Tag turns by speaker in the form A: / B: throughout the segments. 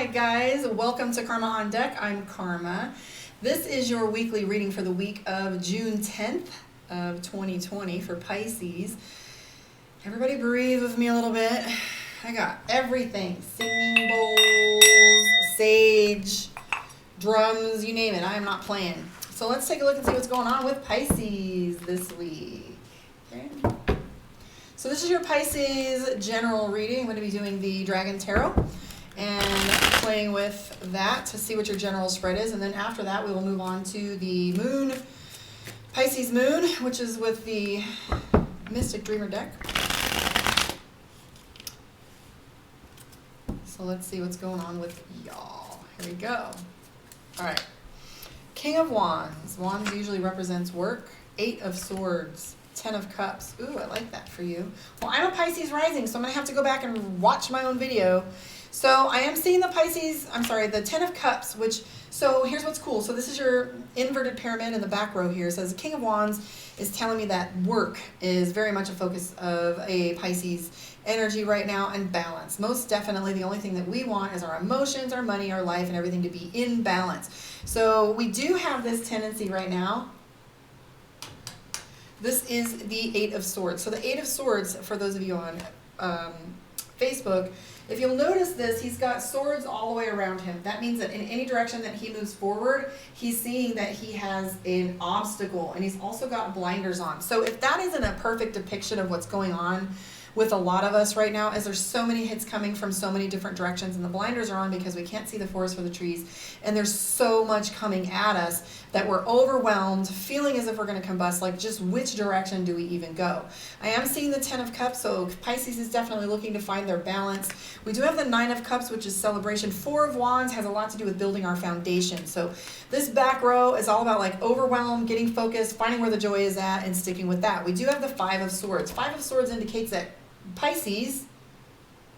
A: Hi guys, welcome to Karma on Deck. I'm Karma. This is your weekly reading for the week of June 10th of 2020 for Pisces. Everybody breathe with me a little bit. I got everything. Singing bowls, sage, drums, you name it. I am not playing. So let's take a look and see what's going on with Pisces this week. Okay. So this is your Pisces general reading. I'm going to be doing the Dragon Tarot and playing with that to see what your general spread is. And then after that, we will move on to the Moon, Pisces Moon, which is with the Mystic Dreamer deck. So let's see what's going on with y'all. Here we go. All right. King of Wands. Wands usually represents work. 8 of Swords. 10 of Cups. Ooh, I like that for you. Well, I'm a Pisces rising, so I'm going to have to go back and watch my own video. So I am seeing the the 10 of Cups, so here's what's cool. So this is your inverted pyramid in the back row here. It says the King of Wands is telling me that work is very much a focus of a Pisces energy right now, and balance. Most definitely the only thing that we want is our emotions, our money, our life, and everything to be in balance. So we do have this tendency right now. This is the 8 of Swords. So the 8 of Swords, for those of you on Facebook, if you'll notice this, he's got swords all the way around him. That means that in any direction that he moves forward, he's seeing that he has an obstacle, and he's also got blinders on. So if that isn't a perfect depiction of what's going on with a lot of us right now, as there's so many hits coming from so many different directions, and the blinders are on because we can't see the forest for the trees, and there's so much coming at us that we're overwhelmed, feeling as if we're going to combust, like just which direction do we even go? I am seeing the 10 of Cups, so Pisces is definitely looking to find their balance. We do have the 9 of Cups, which is celebration. 4 of Wands has a lot to do with building our foundation. So this back row is all about like overwhelm, getting focused, finding where the joy is at, and sticking with that. We do have the 5 of Swords. 5 of Swords indicates that Pisces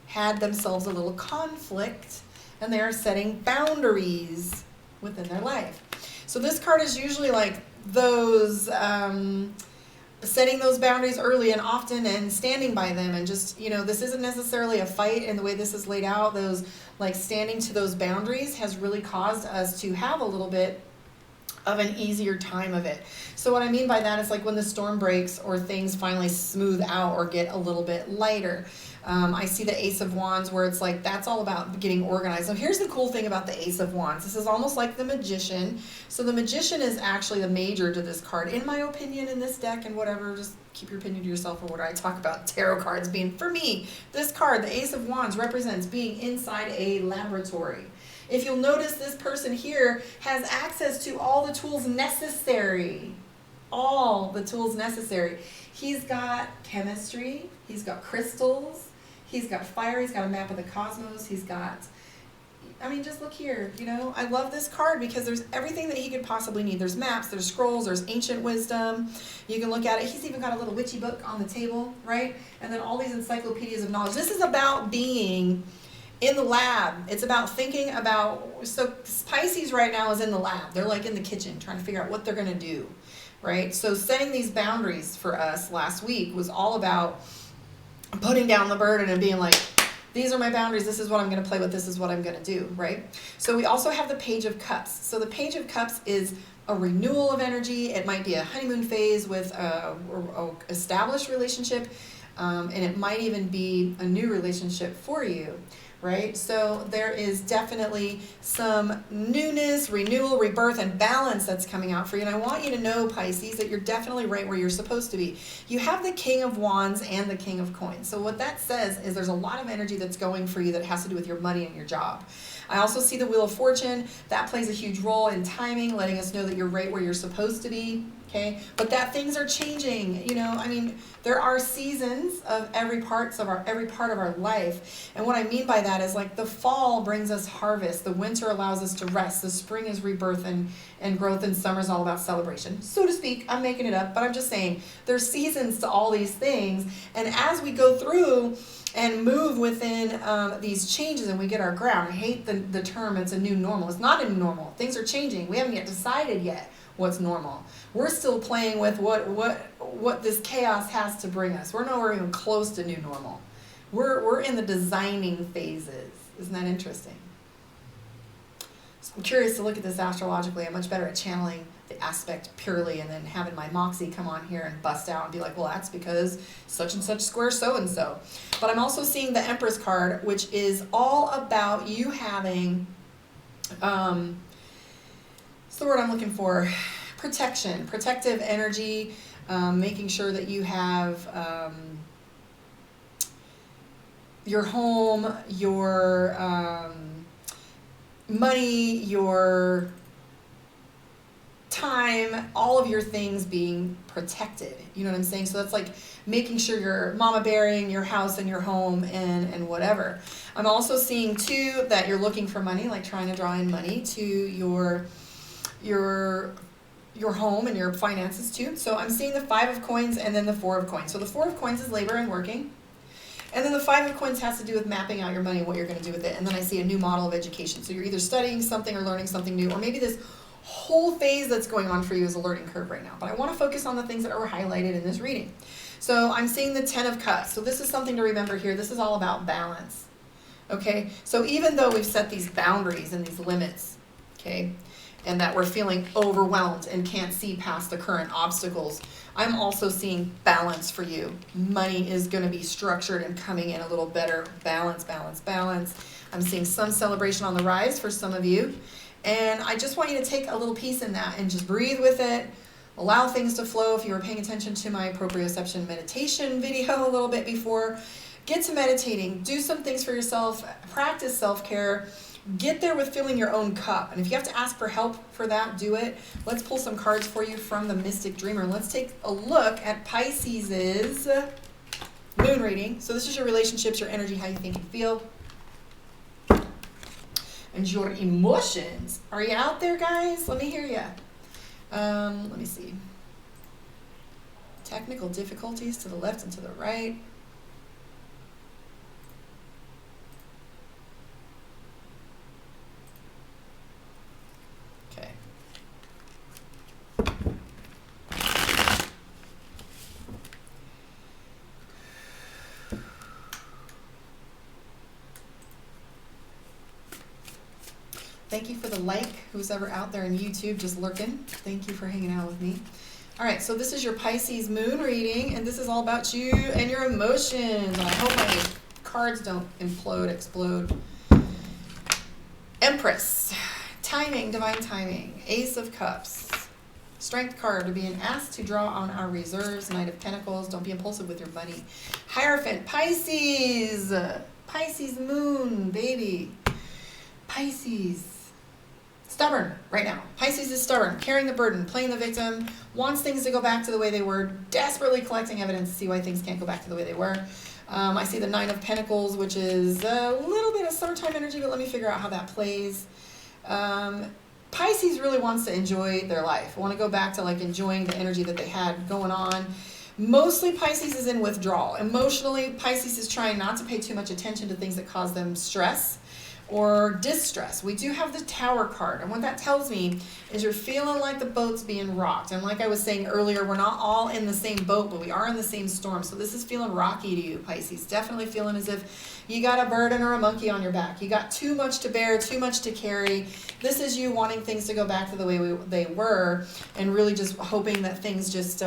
A: had themselves a little conflict, and they are setting boundaries within their life. So this card is usually like those setting those boundaries early and often and standing by them, and just, you know, this isn't necessarily a fight, and the way this is laid out, those like standing to those boundaries has really caused us to have a little bit of an easier time of it. So what I mean by that is like when the storm breaks or things finally smooth out or get a little bit lighter. I see the Ace of Wands where it's like that's all about getting organized. So here's the cool thing about the Ace of Wands. This is almost like the Magician. So the Magician is actually the major to this card, in my opinion, in this deck, and whatever, just keep your opinion to yourself, or what I talk about tarot cards being. For me, this card, the Ace of Wands, represents being inside a laboratory. If you'll notice, this person here has access to all the tools necessary. All the tools necessary. He's got chemistry. He's got crystals. He's got fire. He's got a map of the cosmos. He's got, I mean, just look here. You know, I love this card because there's everything that he could possibly need. There's maps, there's scrolls, there's ancient wisdom. You can look at it. He's even got a little witchy book on the table, right? And then all these encyclopedias of knowledge. This is about being in the lab. It's about thinking about, so Pisces right now is in the lab. They're like in the kitchen trying to figure out what they're going to do, right? So setting these boundaries for us last week was all about putting down the burden and being like, these are my boundaries. This is what I'm going to play with. This is what I'm going to do, right? So we also have the Page of Cups. So the Page of Cups is a renewal of energy. It might be a honeymoon phase with a established relationship, and it might even be a new relationship for you. Right? So there is definitely some newness, renewal, rebirth, and balance that's coming out for you. And I want you to know, Pisces, that you're definitely right where you're supposed to be. You have the King of Wands and the King of Coins. So what that says is there's a lot of energy that's going for you that has to do with your money and your job. I also see the Wheel of Fortune. That plays a huge role in timing, letting us know that you're right where you're supposed to be. Okay, but that things are changing. You know, I mean, there are seasons of every part of our life, and what I mean by that is like the fall brings us harvest, the winter allows us to rest, the spring is rebirth and growth, and summer's all about celebration, so to speak. I'm making it up, but I'm just saying there's seasons to all these things, and as we go through and move within these changes and we get our ground. I hate the term, it's a new normal. It's not a new normal. Things are changing. We haven't yet decided yet what's normal. We're still playing with what this chaos has to bring us. We're nowhere even close to new normal. We're in the designing phases. Isn't that interesting? So I'm curious to look at this astrologically. I'm much better at channeling the aspect purely and then having my moxie come on here and bust out and be like, well, that's because such and such square so-and-so. But I'm also seeing the Empress card, which is all about you having, what's the word I'm looking for? Protection, protective energy, making sure that you have your home, your money, your time, all of your things being protected. You know what I'm saying? So that's like making sure you're mama bearing your house and your home and whatever. I'm also seeing too that you're looking for money, like trying to draw in money to your home and your finances too. So I'm seeing the 5 of coins and then the 4 of coins. So the 4 of coins is labor and working. And then the 5 of coins has to do with mapping out your money and what you're going to do with it. And then I see a new model of education. So you're either studying something or learning something new, or maybe this whole phase that's going on for you is a learning curve right now. But I want to focus on the things that are highlighted in this reading. So I'm seeing the 10 of cups. So this is something to remember here. This is all about balance. Okay? So even though we've set these boundaries and these limits, okay, and that we're feeling overwhelmed and can't see past the current obstacles, I'm also seeing balance for you. Money is going to be structured and coming in a little better. Balance, balance, balance. I'm seeing some celebration on the rise for some of you. And I just want you to take a little piece in that and just breathe with it. Allow things to flow. If you were paying attention to my proprioception meditation video a little bit before, get to meditating. Do some things for yourself. Practice self-care. Get there with filling your own cup. And if you have to ask for help for that, do it. Let's pull some cards for you from the Mystic Dreamer. Let's take a look at Pisces' moon reading. So this is your relationships, your energy, how you think and feel, and your emotions. Are you out there, guys? Let me hear you. Let me see. Technical difficulties to the left and to the right. Okay. Thank you for the like, who's ever out there on YouTube just lurking. Thank you for hanging out with me. All right, so this is your Pisces moon reading, and this is all about you and your emotions. And I hope my cards don't implode, explode. Empress, timing, divine timing, Ace of Cups, Strength card, being asked to draw on our reserves, Knight of Pentacles, don't be impulsive with your money. Hierophant, Pisces, Pisces moon, baby. Pisces. Stubborn right now. Pisces is stubborn, carrying the burden, playing the victim, wants things to go back to the way they were, desperately collecting evidence to see why things can't go back to the way they were. I see the Nine of Pentacles, which is a little bit of summertime energy, but let me figure out how that plays. Pisces really wants to enjoy their life. Want to go back to like enjoying the energy that they had going on. Mostly Pisces is in withdrawal. Emotionally, Pisces is trying not to pay too much attention to things that cause them stress or distress. We do have the Tower card, and what that tells me is you're feeling like the boat's being rocked. And like I was saying earlier, we're not all in the same boat, but we are in the same storm. So this is feeling rocky to you, Pisces. Definitely feeling as if you got a burden or a monkey on your back. You got too much to bear, too much to carry. This is you wanting things to go back to the way they were, and really just hoping that things just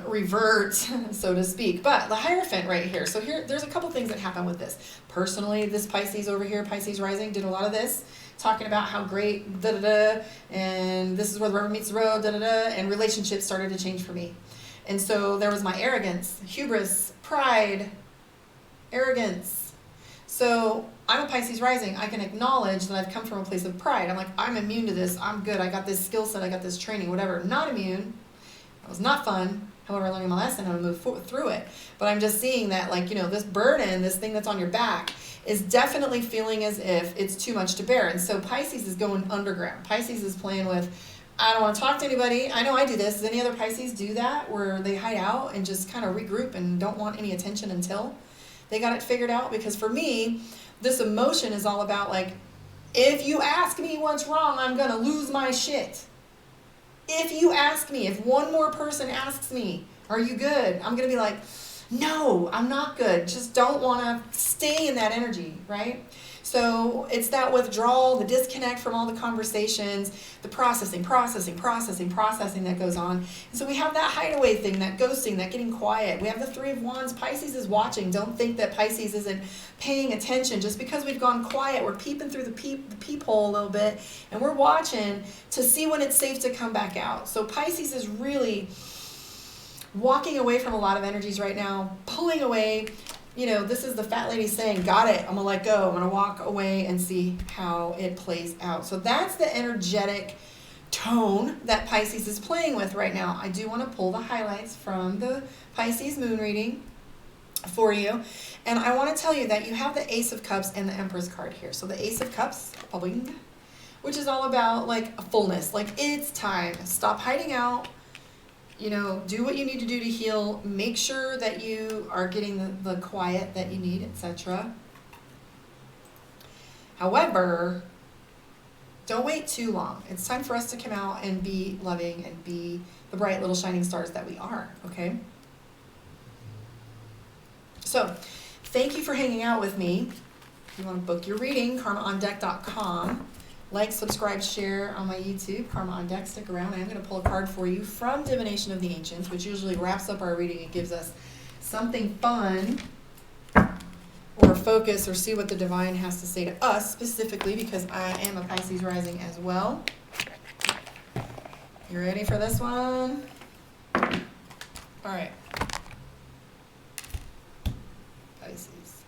A: revert, so to speak. But the Hierophant right here. So here, there's a couple things that happen with this. Personally, this Pisces over here, Pisces rising, did a lot of this, talking about how great, da-da-da, and this is where the rubber meets the road, da-da-da, and relationships started to change for me. And so there was my arrogance, hubris, pride, arrogance. So I'm a Pisces rising. I can acknowledge that I've come from a place of pride. I'm like, I'm immune to this. I'm good. I got this skill set. I got this training, whatever. Not immune. It was not fun. However, learning my lesson, I'm going to move through it. But I'm just seeing that, like, you know, this burden, this thing that's on your back is definitely feeling as if it's too much to bear. And so Pisces is going underground. Pisces is playing with, I don't want to talk to anybody. I know I do this. Does any other Pisces do that, where they hide out and just kind of regroup and don't want any attention until they got it figured out? Because for me, this emotion is all about, like, if you ask me what's wrong, I'm going to lose my shit. If you ask me, if one more person asks me, are you good? I'm going to be like, no, I'm not good. Just don't want to stay in that energy, right? So it's that withdrawal, the disconnect from all the conversations, the processing that goes on. And so we have that hideaway thing, that ghosting, that getting quiet. We have the Three of Wands. Pisces is watching. Don't think that Pisces isn't paying attention. Just because we've gone quiet, we're peeping through the peephole a little bit, and we're watching to see when it's safe to come back out. So Pisces is really walking away from a lot of energies right now, pulling away. This is the fat lady saying, got it, I'm going to let go. I'm going to walk away and see how it plays out. So that's the energetic tone that Pisces is playing with right now. I do want to pull the highlights from the Pisces moon reading for you. And I want to tell you that you have the Ace of Cups and the Empress card here. So the Ace of Cups, which is all about like a fullness. Like, it's time. Stop hiding out. Do what you need to do to heal. Make sure that you are getting the quiet that you need, etc. However, don't wait too long. It's time for us to come out and be loving and be the bright little shining stars that we are, okay? So, thank you for hanging out with me. If you want to book your reading, karmaondeck.com. Like, subscribe, share on my YouTube, Karma on Deck. Stick around. I am going to pull a card for you from Divination of the Ancients, which usually wraps up our reading and gives us something fun or focus or see what the divine has to say to us specifically, because I am a Pisces rising as well. You ready for this one? All right. Pisces.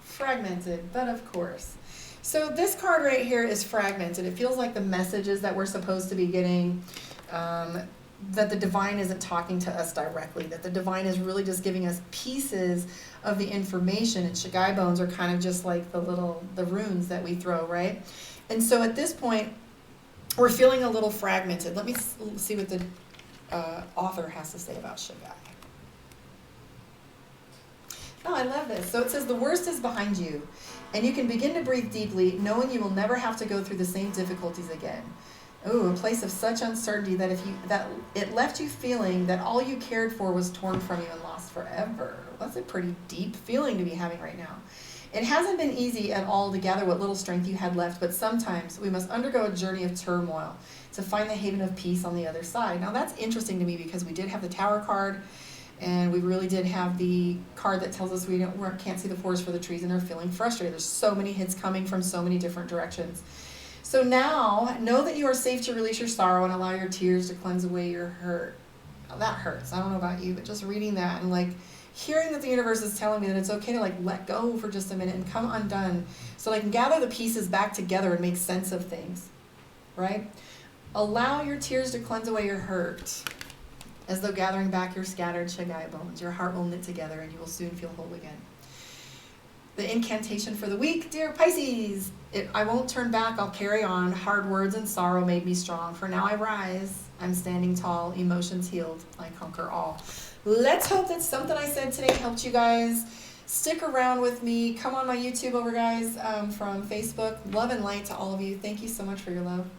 A: Fragmented, but of course. So this card right here is fragmented. It feels like the messages that we're supposed to be getting, that the divine isn't talking to us directly, that the divine is really just giving us pieces of the information, and Shagai bones are kind of just like the runes that we throw, right? And so at this point, we're feeling a little fragmented. Let me see what the author has to say about Shagai. Oh, I love this. So it says, the worst is behind you, and you can begin to breathe deeply, knowing you will never have to go through the same difficulties again. Oh, a place of such uncertainty that it left you feeling that all you cared for was torn from you and lost forever. That's a pretty deep feeling to be having right now. It hasn't been easy at all to gather what little strength you had left, but sometimes we must undergo a journey of turmoil to find the haven of peace on the other side. Now that's interesting to me, because we did have the Tower card, and we really did have the card that tells us we can't see the forest for the trees, and they're feeling frustrated. There's so many hits coming from so many different directions. So now, know that you are safe to release your sorrow and allow your tears to cleanse away your hurt. Now, that hurts. I don't know about you, but just reading that and like hearing that the universe is telling me that it's okay to like let go for just a minute and come undone, so that I can gather the pieces back together and make sense of things, right? Allow your tears to cleanse away your hurt, as though gathering back your scattered Shagai bones. Your heart will knit together and you will soon feel whole again. The incantation for the week, dear Pisces. I won't turn back, I'll carry on. Hard words and sorrow made me strong. For now I rise, I'm standing tall. Emotions healed, I conquer all. Let's hope that something I said today helped you guys. Stick around with me. Come on my YouTube over, guys, from Facebook. Love and light to all of you. Thank you so much for your love.